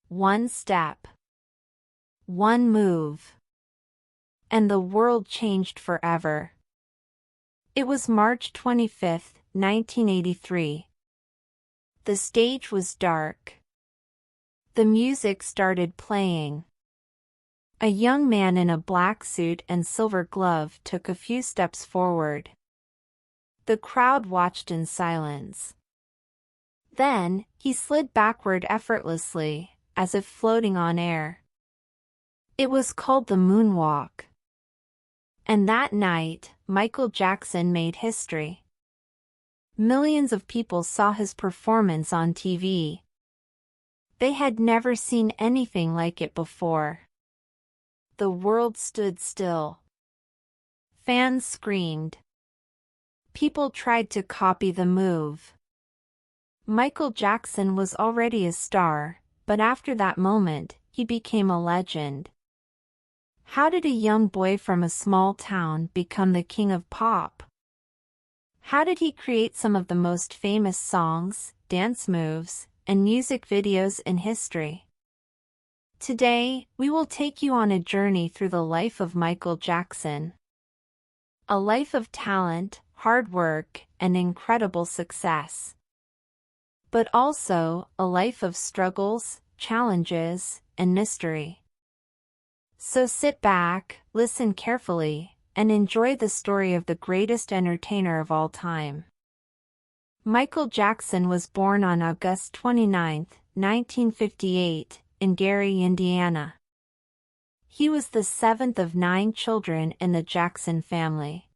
One step, one move, and the world changed forever. It was March 25, 1983. The stage was dark. The music started playing. A young man in a black suit and silver glove took a few steps forward. The crowd watched in silence. Then, he slid backward effortlessly, as if floating on air. It was called the Moonwalk. And that night, Michael Jackson made history. Millions of people saw his performance on TV. They had never seen anything like it before. The world stood still. Fans screamed. People tried to copy the move. Michael Jackson was already a star, but after that moment, he became a legend. How did a young boy from a small town become the king of pop? How did he create some of the most famous songs, dance moves, and music videos in history? Today, we will take you on a journey through the life of Michael Jackson. A life of talent, hard work, and incredible success. But also, a life of struggles, challenges, and mystery. So sit back, listen carefully, and enjoy the story of the greatest entertainer of all time. Michael Jackson was born on August 29, 1958, in Gary, Indiana. He was the seventh of 9 children in the Jackson family.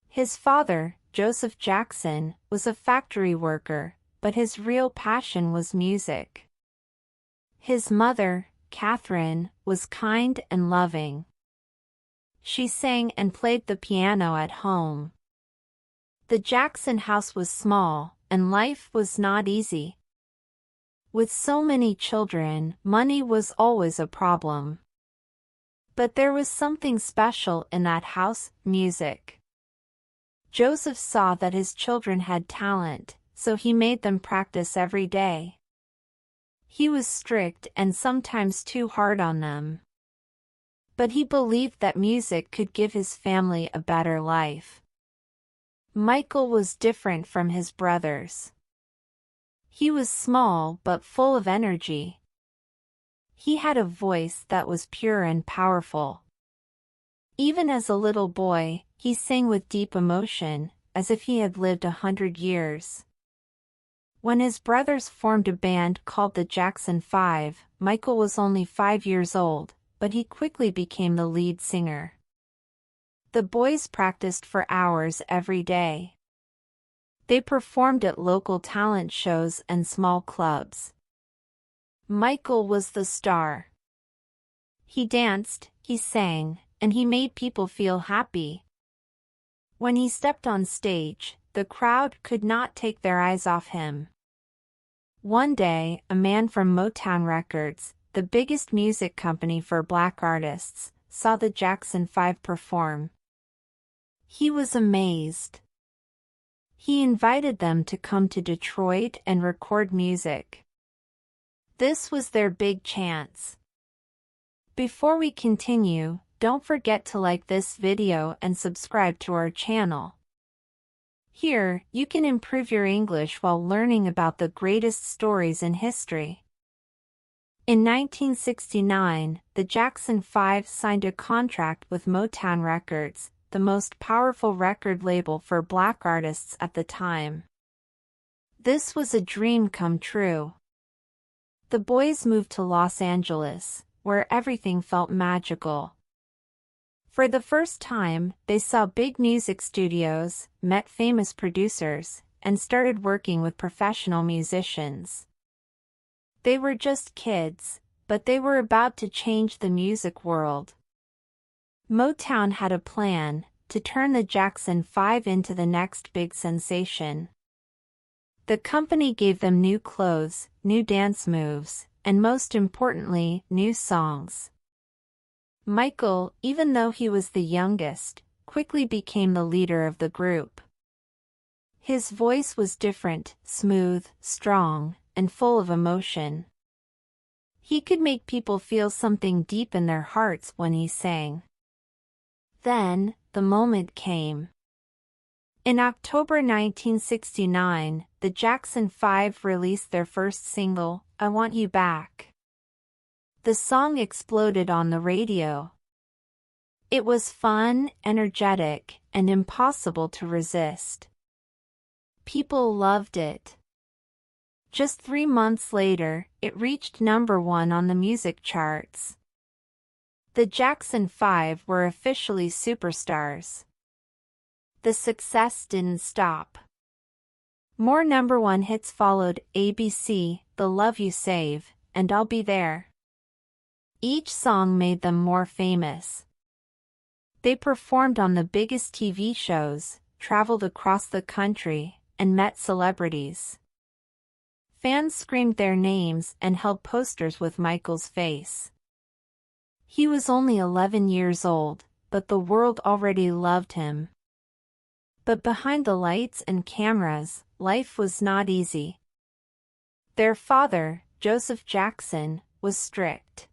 His father, Joseph Jackson, was a factory worker, but his real passion was music. His mother, Catherine, was kind and loving. She sang and played the piano at home. The Jackson house was small, and life was not easy. With so many children, money was always a problem. But there was something special in that house: music. Joseph saw that his children had talent, so he made them practice every day. He was strict and sometimes too hard on them. But he believed that music could give his family a better life. Michael was different from his brothers. He was small but full of energy. He had a voice that was pure and powerful. Even as a little boy, he sang with deep emotion, as if he had lived 100 years. When his brothers formed a band called the Jackson 5, Michael was only 5 years old, but he quickly became the lead singer. The boys practiced for hours every day. They performed at local talent shows and small clubs. Michael was the star. He danced, he sang, and he made people feel happy. When he stepped on stage, the crowd could not take their eyes off him. One day, a man from Motown Records, the biggest music company for black artists, saw the Jackson 5 perform. He was amazed. He invited them to come to Detroit and record music. This was their big chance. Before we continue, don't forget to like this video and subscribe to our channel. Here, you can improve your English while learning about the greatest stories in history. In 1969, the Jackson 5 signed a contract with Motown Records, the most powerful record label for black artists at the time. This was a dream come true. The boys moved to Los Angeles, where everything felt magical. For the first time, they saw big music studios, met famous producers, and started working with professional musicians. They were just kids, but they were about to change the music world. Motown had a plan to turn the Jackson 5 into the next big sensation. The company gave them new clothes, new dance moves, and most importantly, new songs. Michael, even though he was the youngest, quickly became the leader of the group. His voice was different, smooth, strong, and full of emotion. He could make people feel something deep in their hearts when he sang. Then, the moment came. In October 1969, the Jackson 5 released their first single, I Want You Back. The song exploded on the radio. It was fun, energetic, and impossible to resist. People loved it. Just 3 months later, it reached #1 on the music charts. The Jackson 5 were officially superstars. The success didn't stop. More #1 hits followed: ABC, The Love You Save, and I'll Be There. Each song made them more famous. They performed on the biggest TV shows, traveled across the country, and met celebrities. Fans screamed their names and held posters with Michael's face. He was only 11 years old, but the world already loved him. But behind the lights and cameras, life was not easy. Their father, Joseph Jackson, was strict.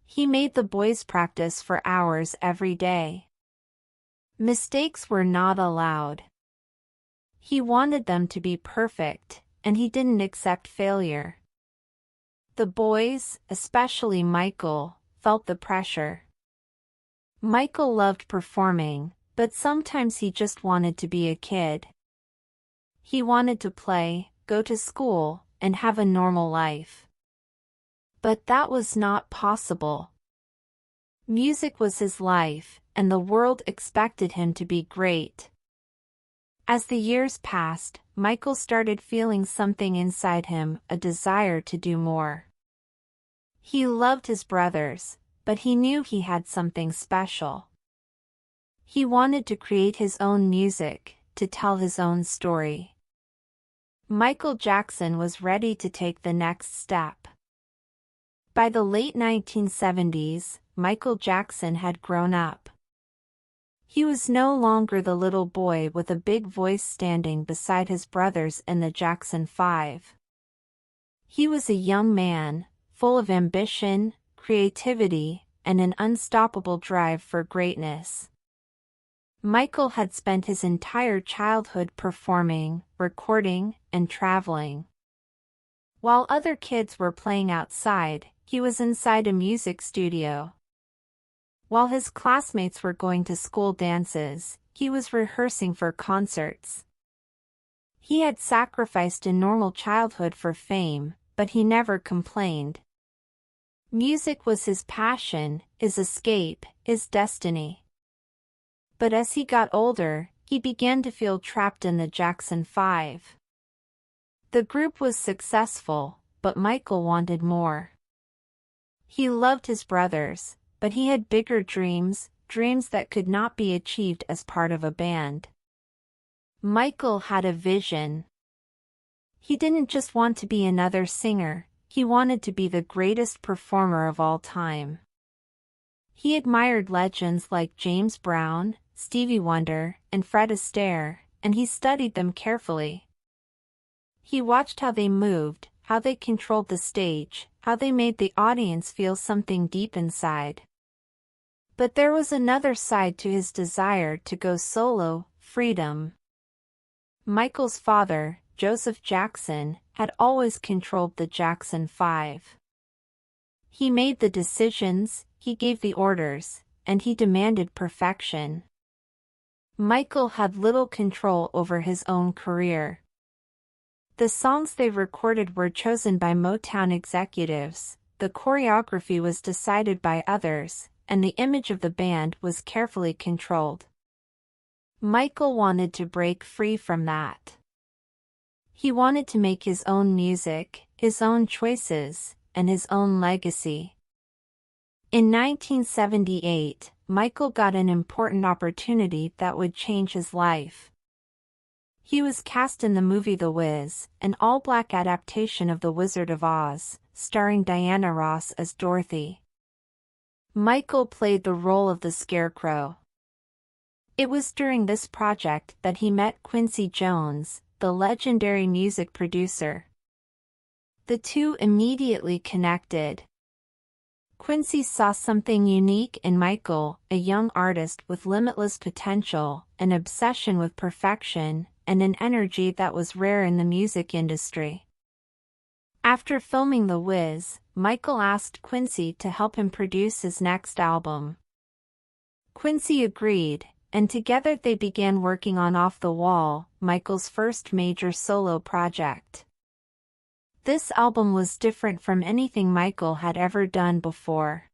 He made the boys practice for hours every day. Mistakes were not allowed. He wanted them to be perfect, and he didn't accept failure. The boys, especially Michael, felt the pressure. Michael loved performing, but sometimes he just wanted to be a kid. He wanted to play, go to school, and have a normal life. But that was not possible. Music was his life, and the world expected him to be great. As the years passed, Michael started feeling something inside him, a desire to do more. He loved his brothers, but he knew he had something special. He wanted to create his own music, to tell his own story. Michael Jackson was ready to take the next step. By the late 1970s, Michael Jackson had grown up. He was no longer the little boy with a big voice standing beside his brothers in the Jackson 5. He was a young man, full of ambition, creativity, and an unstoppable drive for greatness. Michael had spent his entire childhood performing, recording, and traveling. While other kids were playing outside, he was inside a music studio. While his classmates were going to school dances, he was rehearsing for concerts. He had sacrificed a normal childhood for fame, but he never complained. Music was his passion, his escape, his destiny. But as he got older, he began to feel trapped in the Jackson 5. The group was successful, but Michael wanted more. He loved his brothers, but he had bigger dreams, dreams that could not be achieved as part of a band. Michael had a vision. He didn't just want to be another singer, he wanted to be the greatest performer of all time. He admired legends like James Brown, Stevie Wonder, and Fred Astaire, and he studied them carefully. He watched how they moved, how they controlled the stage, how they made the audience feel something deep inside. But there was another side to his desire to go solo: freedom. Michael's father, Joseph Jackson, had always controlled the Jackson 5. He made the decisions, he gave the orders, and he demanded perfection. Michael had little control over his own career. The songs they recorded were chosen by Motown executives, the choreography was decided by others, and the image of the band was carefully controlled. Michael wanted to break free from that. He wanted to make his own music, his own choices, and his own legacy. In 1978, Michael got an important opportunity that would change his life. He was cast in the movie The Wiz, an all-black adaptation of The Wizard of Oz, starring Diana Ross as Dorothy. Michael played the role of the Scarecrow. It was during this project that he met Quincy Jones, the legendary music producer. The two immediately connected. Quincy saw something unique in Michael, a young artist with limitless potential, an obsession with perfection, and an energy that was rare in the music industry. After filming The Wiz, Michael asked Quincy to help him produce his next album. Quincy agreed, and together they began working on Off the Wall, Michael's first major solo project. This album was different from anything Michael had ever done before.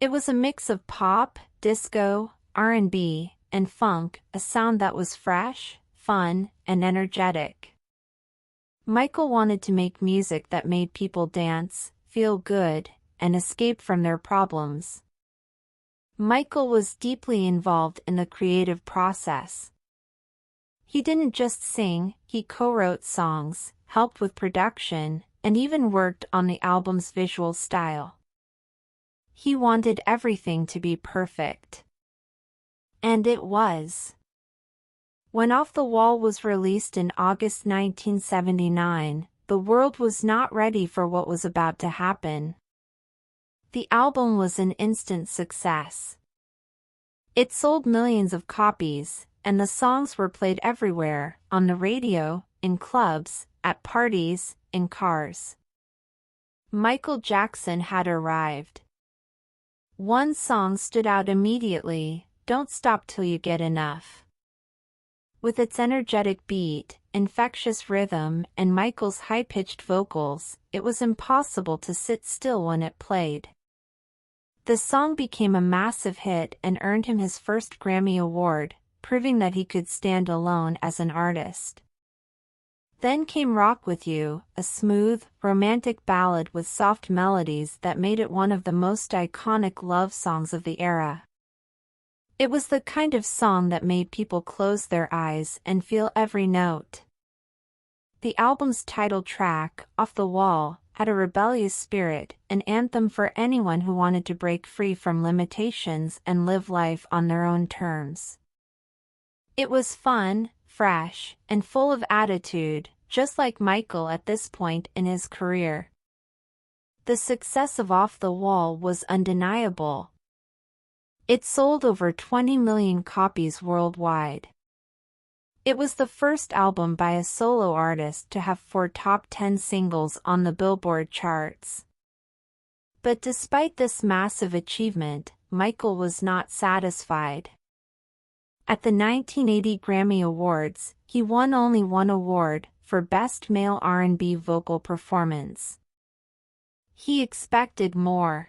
It was a mix of pop, disco, R&B, and funk, a sound that was fresh, fun, and energetic. Michael wanted to make music that made people dance, feel good, and escape from their problems. Michael was deeply involved in the creative process. He didn't just sing, he co-wrote songs, helped with production, and even worked on the album's visual style. He wanted everything to be perfect. And it was. When Off the Wall was released in August 1979, the world was not ready for what was about to happen. The album was an instant success. It sold millions of copies, and the songs were played everywhere, on the radio, in clubs, at parties, in cars. Michael Jackson had arrived. One song stood out immediately, Don't Stop Till You Get Enough. With its energetic beat, infectious rhythm, and Michael's high-pitched vocals, it was impossible to sit still when it played. The song became a massive hit and earned him his first Grammy Award, proving that he could stand alone as an artist. Then came Rock With You, a smooth, romantic ballad with soft melodies that made it one of the most iconic love songs of the era. It was the kind of song that made people close their eyes and feel every note. The album's title track, Off the Wall, had a rebellious spirit, an anthem for anyone who wanted to break free from limitations and live life on their own terms. It was fun, fresh, and full of attitude, just like Michael at this point in his career. The success of Off the Wall was undeniable. It sold over 20 million copies worldwide. It was the first album by a solo artist to have 4 top 10 singles on the Billboard charts. But despite this massive achievement, Michael was not satisfied. At the 1980 Grammy Awards, he won only one award, for Best Male R&B Vocal Performance. He expected more.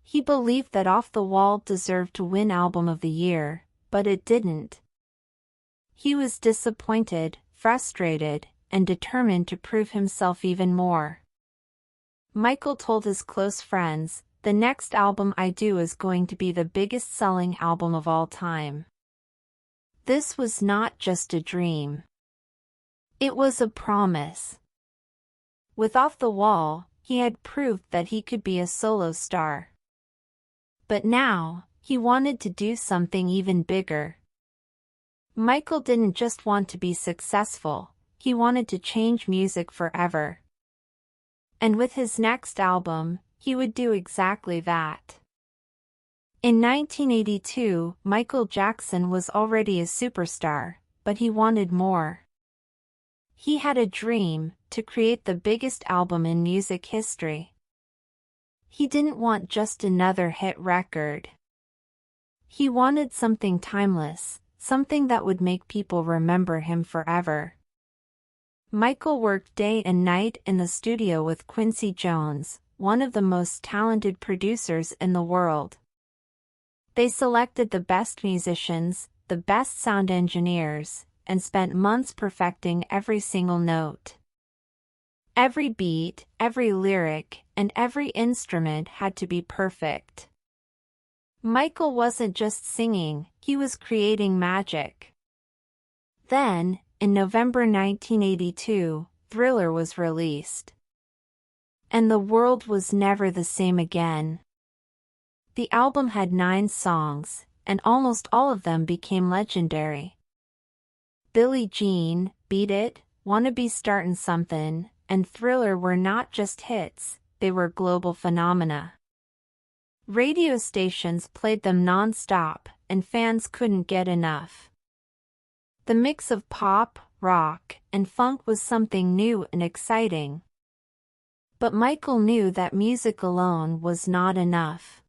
He believed that Off the Wall deserved to win Album of the Year, but it didn't. He was disappointed, frustrated, and determined to prove himself even more. Michael told his close friends, "The next album I do is going to be the biggest selling album of all time." This was not just a dream. It was a promise. With Off the Wall, he had proved that he could be a solo star. But now, he wanted to do something even bigger. Michael didn't just want to be successful, he wanted to change music forever. And with his next album, he would do exactly that. In 1982, Michael Jackson was already a superstar, but he wanted more. He had a dream, to create the biggest album in music history. He didn't want just another hit record. He wanted something timeless, something that would make people remember him forever. Michael worked day and night in the studio with Quincy Jones, one of the most talented producers in the world. They selected the best musicians, the best sound engineers, and spent months perfecting every single note. Every beat, every lyric, and every instrument had to be perfect. Michael wasn't just singing, he was creating magic. Then, in November 1982, Thriller was released. And the world was never the same again. The album had 9 songs, and almost all of them became legendary. Billie Jean, Beat It, Wanna Be Startin' Somethin', and Thriller were not just hits, they were global phenomena. Radio stations played them non-stop, and fans couldn't get enough. The mix of pop, rock, and funk was something new and exciting. But Michael knew that music alone was not enough.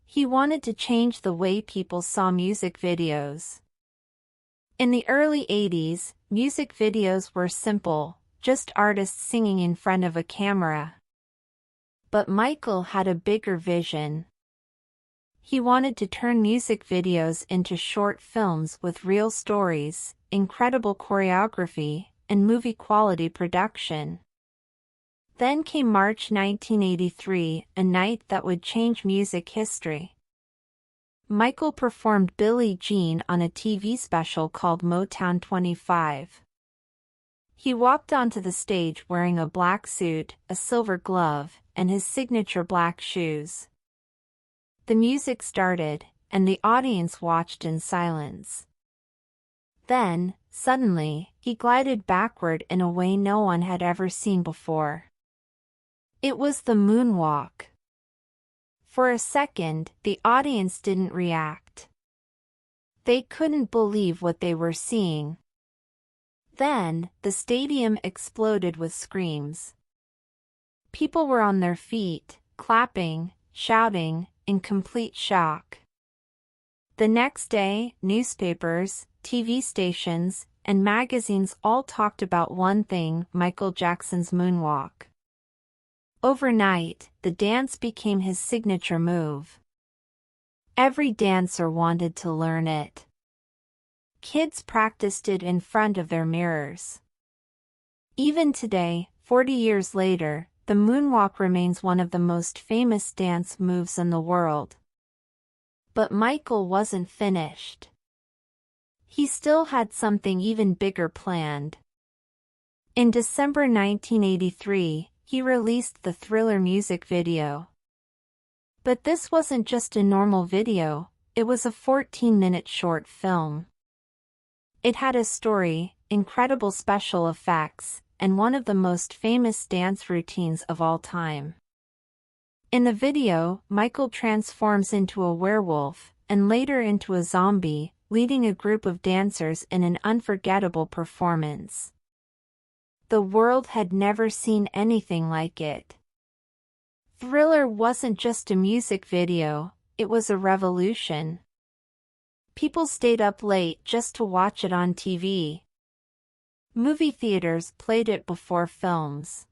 He wanted to change the way people saw music videos. In the early 80s, music videos were simple, just artists singing in front of a camera. But Michael had a bigger vision. He wanted to turn music videos into short films with real stories, incredible choreography, and movie-quality production. Then came March 1983, a night that would change music history. Michael performed Billie Jean on a TV special called Motown 25. He walked onto the stage wearing a black suit, a silver glove, and his signature black shoes. The music started, and the audience watched in silence. Then, suddenly, he glided backward in a way no one had ever seen before. It was the moonwalk. For a second, the audience didn't react. They couldn't believe what they were seeing. Then, the stadium exploded with screams. People were on their feet, clapping, shouting, in complete shock. The next day, newspapers, TV stations, and magazines all talked about one thing: Michael Jackson's moonwalk. Overnight, the dance became his signature move. Every dancer wanted to learn it. Kids practiced it in front of their mirrors. Even today, 40 years later, the moonwalk remains one of the most famous dance moves in the world. But Michael wasn't finished. He still had something even bigger planned. In December 1983, he released the Thriller music video. But this wasn't just a normal video, it was a 14-minute short film. It had a story, incredible special effects, and one of the most famous dance routines of all time. In the video, Michael transforms into a werewolf, and later into a zombie, leading a group of dancers in an unforgettable performance. The world had never seen anything like it. Thriller wasn't just a music video, it was a revolution. People stayed up late just to watch it on TV. Movie theaters played it before films.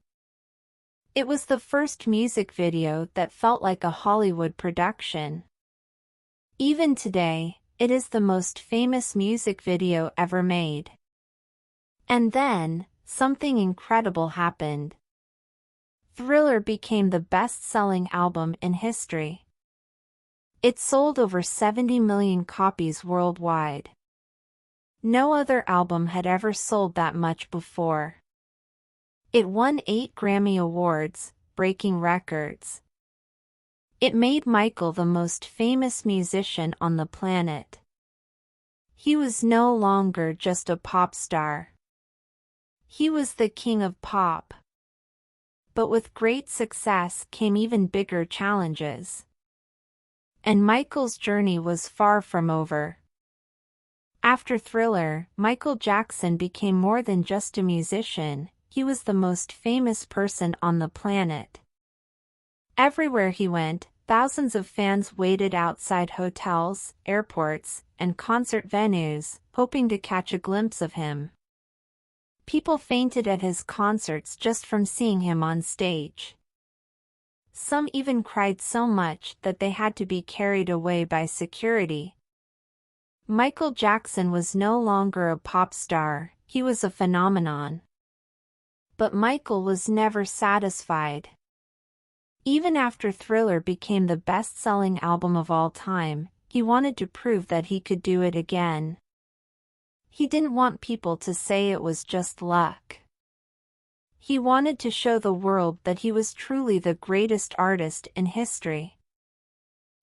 It was the first music video that felt like a Hollywood production. Even today, it is the most famous music video ever made. And then, something incredible happened. Thriller became the best-selling album in history. It sold over 70 million copies worldwide. No other album had ever sold that much before. It won 8 Grammy Awards, breaking records. It made Michael the most famous musician on the planet. He was no longer just a pop star. He was the king of pop. But with great success came even bigger challenges. And Michael's journey was far from over. After Thriller, Michael Jackson became more than just a musician, he was the most famous person on the planet. Everywhere he went, thousands of fans waited outside hotels, airports, and concert venues, hoping to catch a glimpse of him. People fainted at his concerts just from seeing him on stage. Some even cried so much that they had to be carried away by security. Michael Jackson was no longer a pop star, he was a phenomenon. But Michael was never satisfied. Even after Thriller became the best-selling album of all time, he wanted to prove that he could do it again. He didn't want people to say it was just luck. He wanted to show the world that he was truly the greatest artist in history.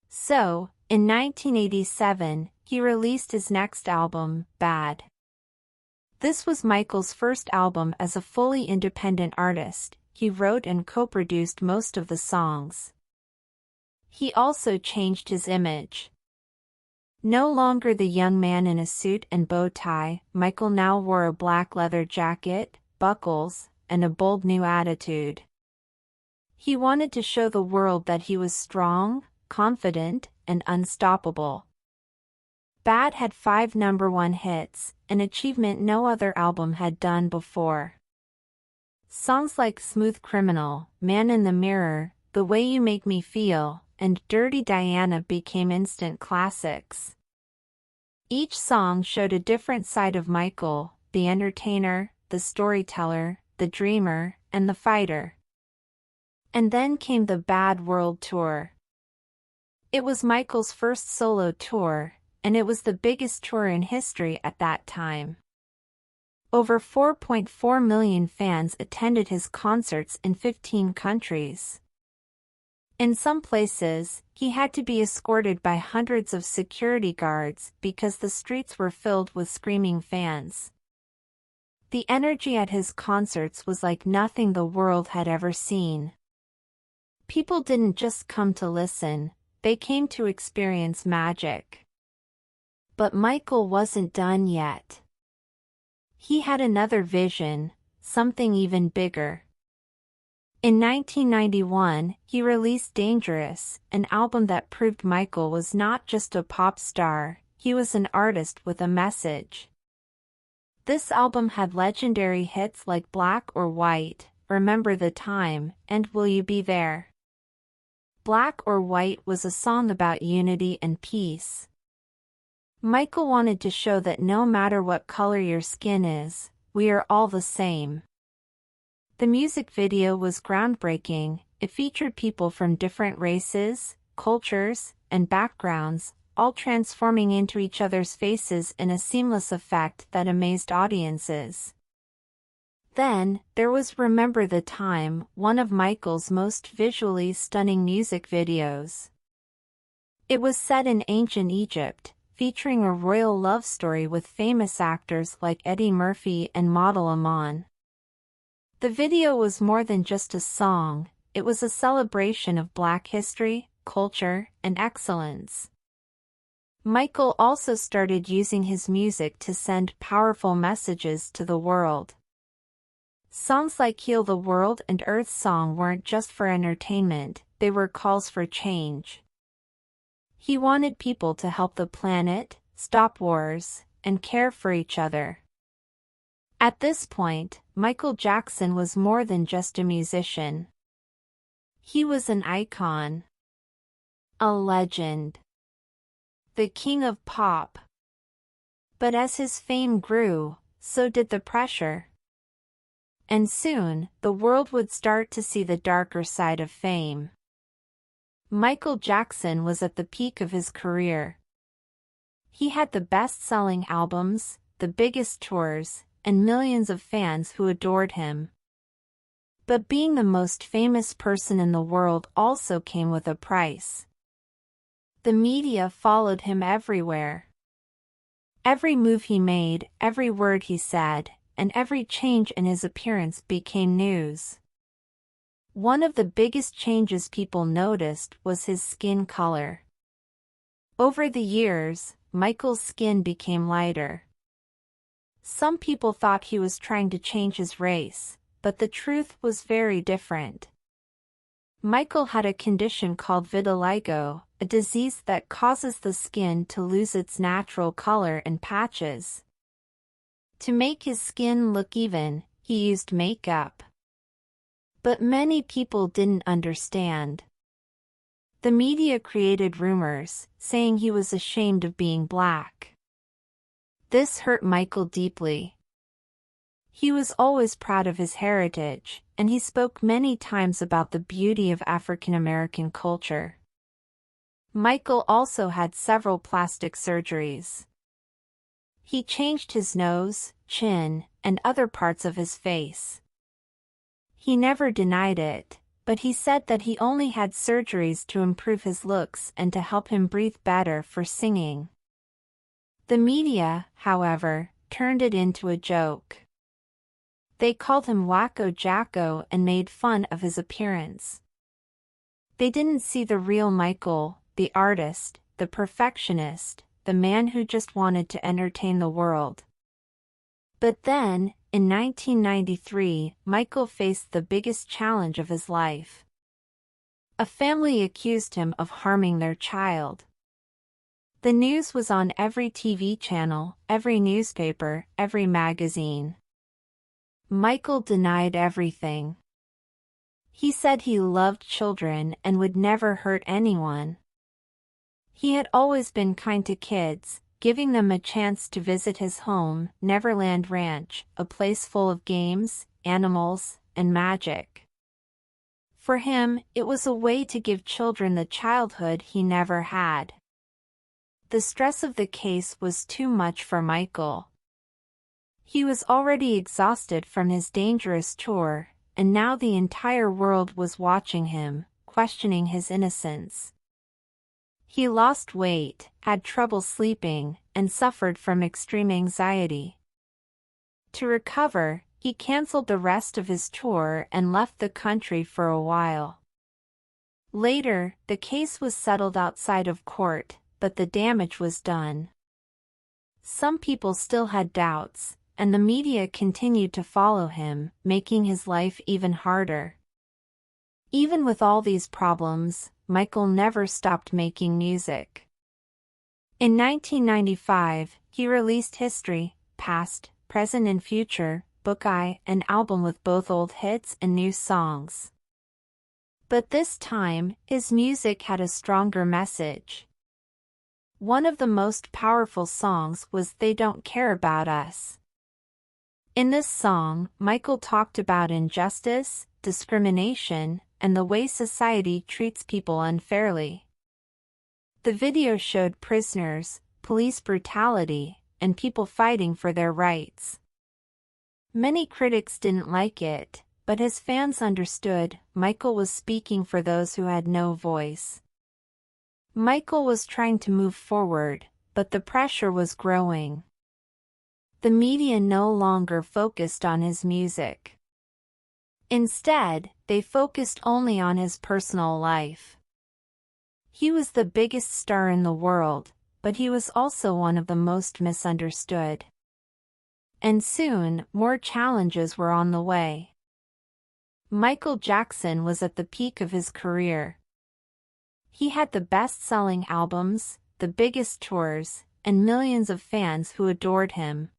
So, in 1987, he released his next album, Bad. This was Michael's first album as a fully independent artist. He wrote and co-produced most of the songs. He also changed his image. No longer the young man in a suit and bow tie, Michael now wore a black leather jacket, buckles, and a bold new attitude. He wanted to show the world that he was strong, confident, and unstoppable. Bad had 5 #1 hits, an achievement no other album had done before. Songs like Smooth Criminal, Man in the Mirror, The Way You Make Me Feel, and Dirty Diana became instant classics. Each song showed a different side of Michael, the entertainer, the storyteller, the dreamer, and the fighter. And then came the Bad World Tour. It was Michael's first solo tour, and it was the biggest tour in history at that time. Over 4.4 million fans attended his concerts in 15 countries. In some places, he had to be escorted by hundreds of security guards because the streets were filled with screaming fans. The energy at his concerts was like nothing the world had ever seen. People didn't just come to listen, they came to experience magic. But Michael wasn't done yet. He had another vision, something even bigger. In 1991, he released Dangerous, an album that proved Michael was not just a pop star, he was an artist with a message. This album had legendary hits like Black or White, Remember the Time, and Will You Be There? Black or White was a song about unity and peace. Michael wanted to show that no matter what color your skin is, we are all the same. The music video was groundbreaking. It featured people from different races, cultures, and backgrounds, all transforming into each other's faces in a seamless effect that amazed audiences. Then, there was Remember the Time, one of Michael's most visually stunning music videos. It was set in ancient Egypt, featuring a royal love story with famous actors like Eddie Murphy and model Iman. The video was more than just a song, it was a celebration of Black history, culture, and excellence. Michael also started using his music to send powerful messages to the world. Songs like Heal the World and Earth Song weren't just for entertainment, they were calls for change. He wanted people to help the planet, stop wars, and care for each other. At this point, Michael Jackson was more than just a musician. He was an icon. A legend. The king of pop. But as his fame grew, so did the pressure. And soon, the world would start to see the darker side of fame. Michael Jackson was at the peak of his career. He had the best-selling albums, the biggest tours, and millions of fans who adored him. But being the most famous person in the world also came with a price. The media followed him everywhere. Every move he made, every word he said, and every change in his appearance became news. One of the biggest changes people noticed was his skin color. Over the years, Michael's skin became lighter. Some people thought he was trying to change his race, but the truth was very different. Michael had a condition called vitiligo, a disease that causes the skin to lose its natural color in patches. To make his skin look even, he used makeup. But many people didn't understand. The media created rumors, saying he was ashamed of being black. This hurt Michael deeply. He was always proud of his heritage, and he spoke many times about the beauty of African American culture. Michael also had several plastic surgeries. He changed his nose, chin, and other parts of his face. He never denied it, but he said that he only had surgeries to improve his looks and to help him breathe better for singing. The media, however, turned it into a joke. They called him Wacko Jacko and made fun of his appearance. They didn't see the real Michael, the artist, the perfectionist, the man who just wanted to entertain the world. But then, in 1993, Michael faced the biggest challenge of his life. A family accused him of harming their child. The news was on every TV channel, every newspaper, every magazine. Michael denied everything. He said he loved children and would never hurt anyone. He had always been kind to kids, giving them a chance to visit his home, Neverland Ranch, a place full of games, animals, and magic. For him, it was a way to give children the childhood he never had. The stress of the case was too much for Michael. He was already exhausted from his dangerous tour, and now the entire world was watching him, questioning his innocence. He lost weight, had trouble sleeping, and suffered from extreme anxiety. To recover, he canceled the rest of his tour and left the country for a while. Later, the case was settled outside of court, but the damage was done. Some people still had doubts, and the media continued to follow him, making his life even harder. Even with all these problems, Michael never stopped making music. In 1995, he released History, Past, Present and Future, Book I, an album with both old hits and new songs. But this time, his music had a stronger message. One of the most powerful songs was They Don't Care About Us. In this song, Michael talked about injustice, discrimination, and the way society treats people unfairly. The video showed prisoners, police brutality, and people fighting for their rights. Many critics didn't like it, but his fans understood Michael was speaking for those who had no voice. Michael was trying to move forward, but the pressure was growing. The media no longer focused on his music. Instead, they focused only on his personal life. He was the biggest star in the world, but he was also one of the most misunderstood. And soon, more challenges were on the way. Michael Jackson was at the peak of his career. He had the best-selling albums, the biggest tours, and millions of fans who adored him.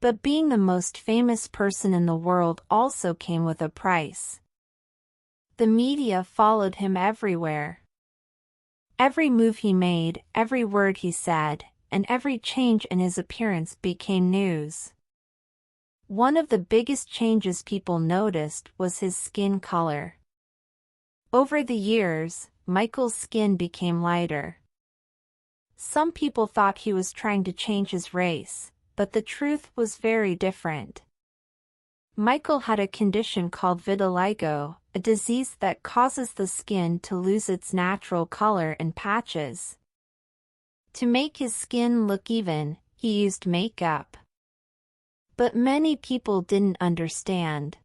But being the most famous person in the world also came with a price. The media followed him everywhere. Every move he made, every word he said, and every change in his appearance became news. One of the biggest changes people noticed was his skin color. Over the years, Michael's skin became lighter. Some people thought he was trying to change his race, but the truth was very different. Michael had a condition called vitiligo, a disease that causes the skin to lose its natural color in patches. To make his skin look even, he used makeup. But many people didn't understand.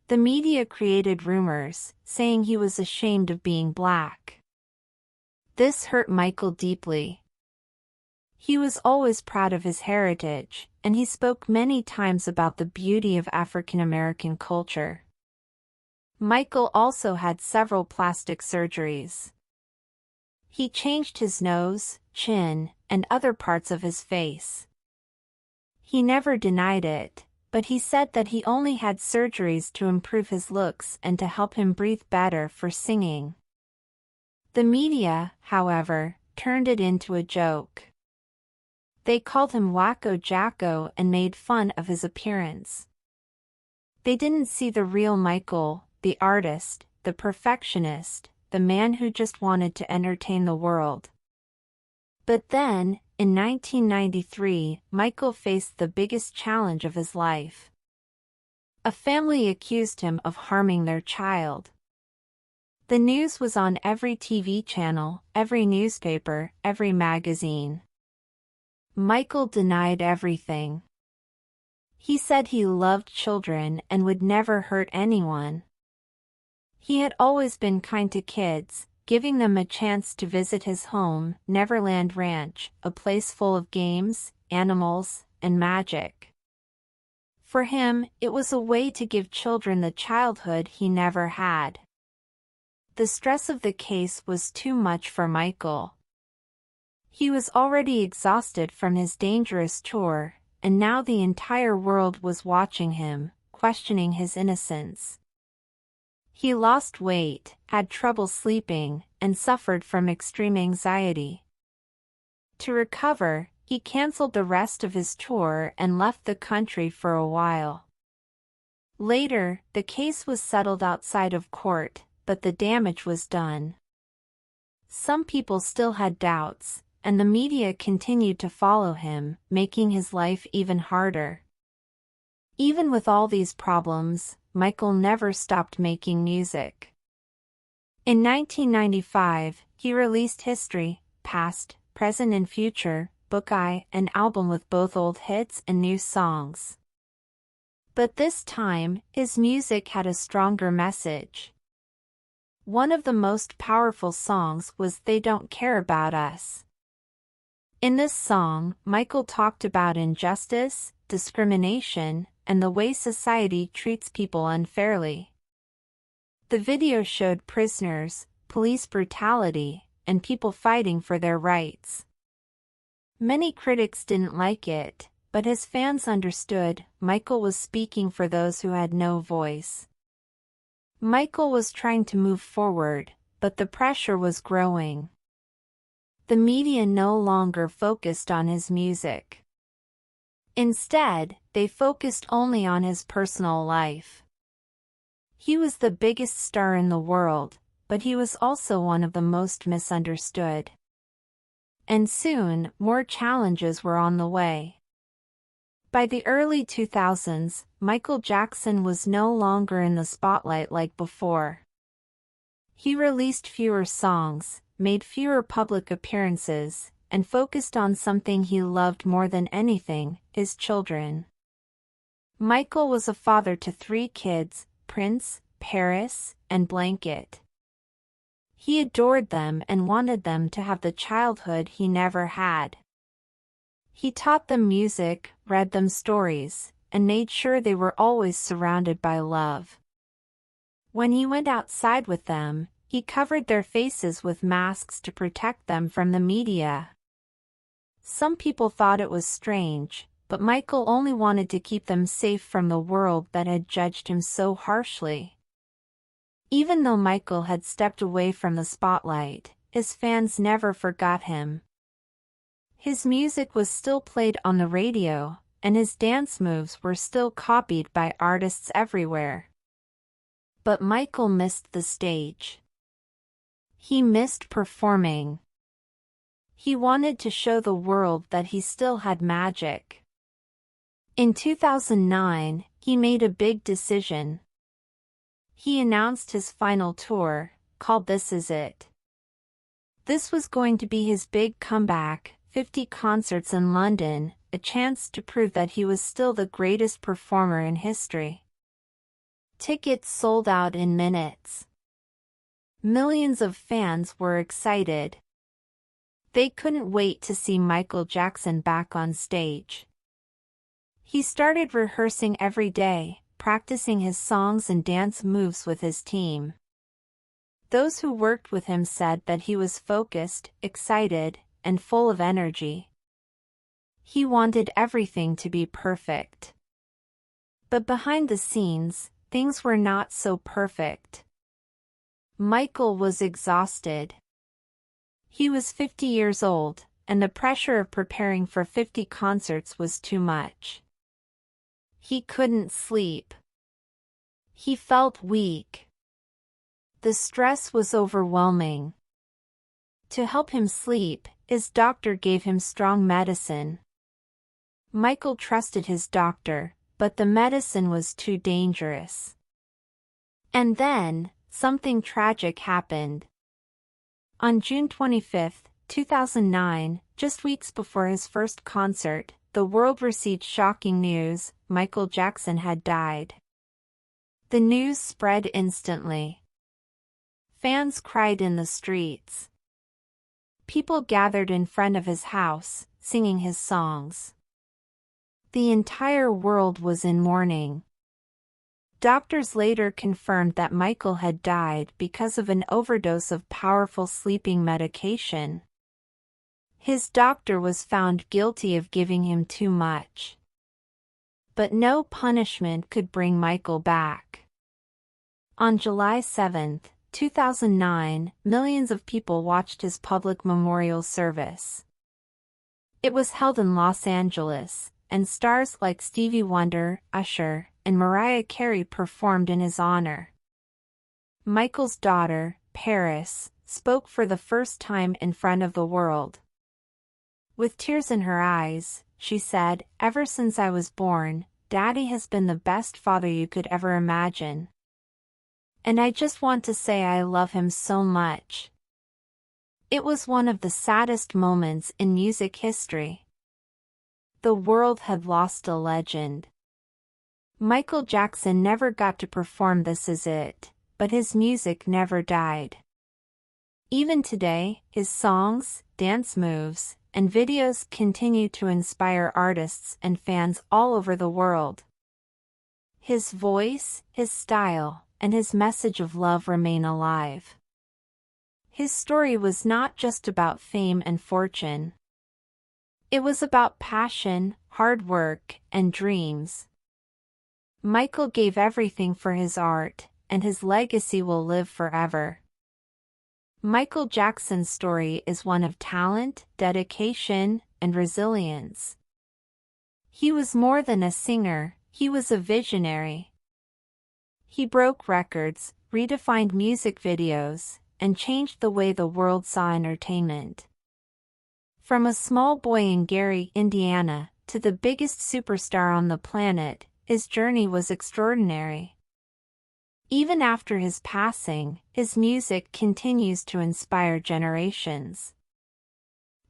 The media created rumors, saying he was ashamed of being black. This hurt Michael deeply. He was always proud of his heritage, and he spoke many times about the beauty of African American culture. Michael also had several plastic surgeries. He changed his nose, chin, and other parts of his face. He never denied it, but he said that he only had surgeries to improve his looks and to help him breathe better for singing. The media, however, turned it into a joke. They called him Wacko Jacko and made fun of his appearance. They didn't see the real Michael, the artist, the perfectionist, the man who just wanted to entertain the world. But then, in 1993, Michael faced the biggest challenge of his life. A family accused him of harming their child. The news was on every TV channel, every newspaper, every magazine. Michael denied everything. He said he loved children and would never hurt anyone. He had always been kind to kids, giving them a chance to visit his home, Neverland Ranch, a place full of games, animals, and magic. For him, it was a way to give children the childhood he never had. The stress of the case was too much for Michael. He was already exhausted from his dangerous tour, and now the entire world was watching him, questioning his innocence. He lost weight, had trouble sleeping, and suffered from extreme anxiety. To recover, he canceled the rest of his tour and left the country for a while. Later, the case was settled outside of court, but the damage was done. Some people still had doubts, and the media continued to follow him, making his life even harder. Even with all these problems, Michael never stopped making music. In 1995, he released History, Past, Present and Future, Book I, an album with both old hits and new songs. But this time, his music had a stronger message. One of the most powerful songs was They Don't Care About Us. In this song, Michael talked about injustice, discrimination, and the way society treats people unfairly. The video showed prisoners, police brutality, and people fighting for their rights. Many critics didn't like it, but his fans understood Michael was speaking for those who had no voice. Michael was trying to move forward, but the pressure was growing. The media no longer focused on his music. Instead, they focused only on his personal life. He was the biggest star in the world, but he was also one of the most misunderstood. And soon, more challenges were on the way. By the early 2000s, Michael Jackson was no longer in the spotlight like before. He released fewer songs, made fewer public appearances, and focused on something he loved more than anything, his children. Michael was a father to 3 kids, Prince, Paris, and Blanket. He adored them and wanted them to have the childhood he never had. He taught them music, read them stories, and made sure they were always surrounded by love. When he went outside with them, he covered their faces with masks to protect them from the media. Some people thought it was strange, but Michael only wanted to keep them safe from the world that had judged him so harshly. Even though Michael had stepped away from the spotlight, his fans never forgot him. His music was still played on the radio, and his dance moves were still copied by artists everywhere. But Michael missed the stage. He missed performing. He wanted to show the world that he still had magic. In 2009, he made a big decision. He announced his final tour, called This Is It. This was going to be his big comeback, 50 concerts in London, a chance to prove that he was still the greatest performer in history. Tickets sold out in minutes. Millions of fans were excited. They couldn't wait to see Michael Jackson back on stage. He started rehearsing every day, practicing his songs and dance moves with his team. Those who worked with him said that he was focused, excited, and full of energy. He wanted everything to be perfect. But behind the scenes, things were not so perfect. Michael was exhausted. He was 50 years old, and the pressure of preparing for 50 concerts was too much. He couldn't sleep. He felt weak. The stress was overwhelming. To help him sleep, his doctor gave him strong medicine. Michael trusted his doctor, but the medicine was too dangerous. And then, something tragic happened. On June 25, 2009, Just weeks before his first concert, the world received shocking news: Michael Jackson had died. The news spread instantly. Fans cried in the streets. People gathered in front of his house, singing his songs. The entire world was in mourning. Doctors later confirmed that Michael had died because of an overdose of powerful sleeping medication. His doctor was found guilty of giving him too much. But no punishment could bring Michael back. On July 7, 2009, millions of people watched his public memorial service. It was held in Los Angeles, and stars like Stevie Wonder, Usher, and Mariah Carey performed in his honor. Michael's daughter, Paris, spoke for the first time in front of the world. With tears in her eyes, she said, "Ever since I was born, Daddy has been the best father you could ever imagine. And I just want to say I love him so much." It was one of the saddest moments in music history. The world had lost a legend. Michael Jackson never got to perform This Is It, but his music never died. Even today, his songs, dance moves, and videos continue to inspire artists and fans all over the world. His voice, his style, and his message of love remain alive. His story was not just about fame and fortune. It was about passion, hard work, and dreams. Michael gave everything for his art, and his legacy will live forever. Michael Jackson's story is one of talent, dedication, and resilience. He was more than a singer, he was a visionary. He broke records, redefined music videos, and changed the way the world saw entertainment. From a small boy in Gary, Indiana, to the biggest superstar on the planet, his journey was extraordinary. Even after his passing, his music continues to inspire generations.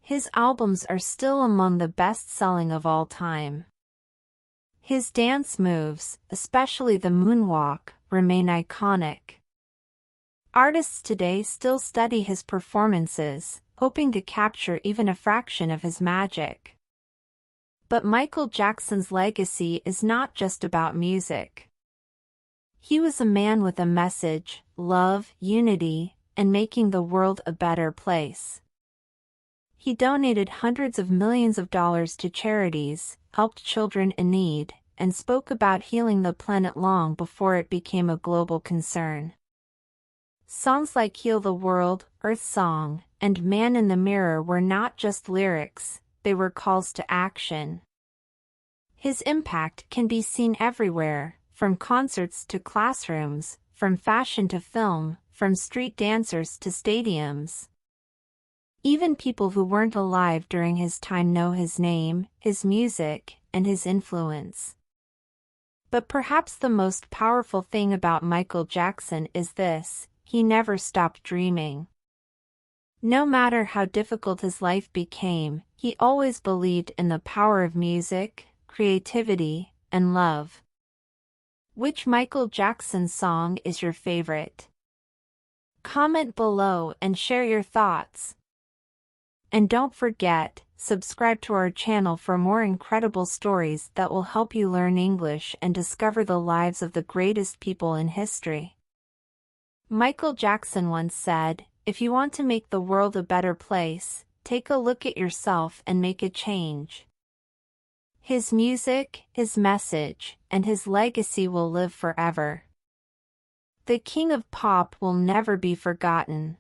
His albums are still among the best-selling of all time. His dance moves, especially the Moonwalk, remain iconic. Artists today still study his performances, hoping to capture even a fraction of his magic. But Michael Jackson's legacy is not just about music. He was a man with a message: love, unity, and making the world a better place. He donated hundreds of millions of dollars to charities, helped children in need, and spoke about healing the planet long before it became a global concern. Songs like Heal the World, Earth Song, and Man in the Mirror were not just lyrics, they were calls to action. His impact can be seen everywhere, from concerts to classrooms, from fashion to film, from street dancers to stadiums. Even people who weren't alive during his time know his name, his music, and his influence. But perhaps the most powerful thing about Michael Jackson is this: he never stopped dreaming. No matter how difficult his life became, he always believed in the power of music, creativity, and love. Which Michael Jackson song is your favorite? Comment below and share your thoughts. And don't forget, subscribe to our channel for more incredible stories that will help you learn English and discover the lives of the greatest people in history. Michael Jackson once said, "If you want to make the world a better place, take a look at yourself and make a change." His music, his message, and his legacy will live forever. The king of pop will never be forgotten.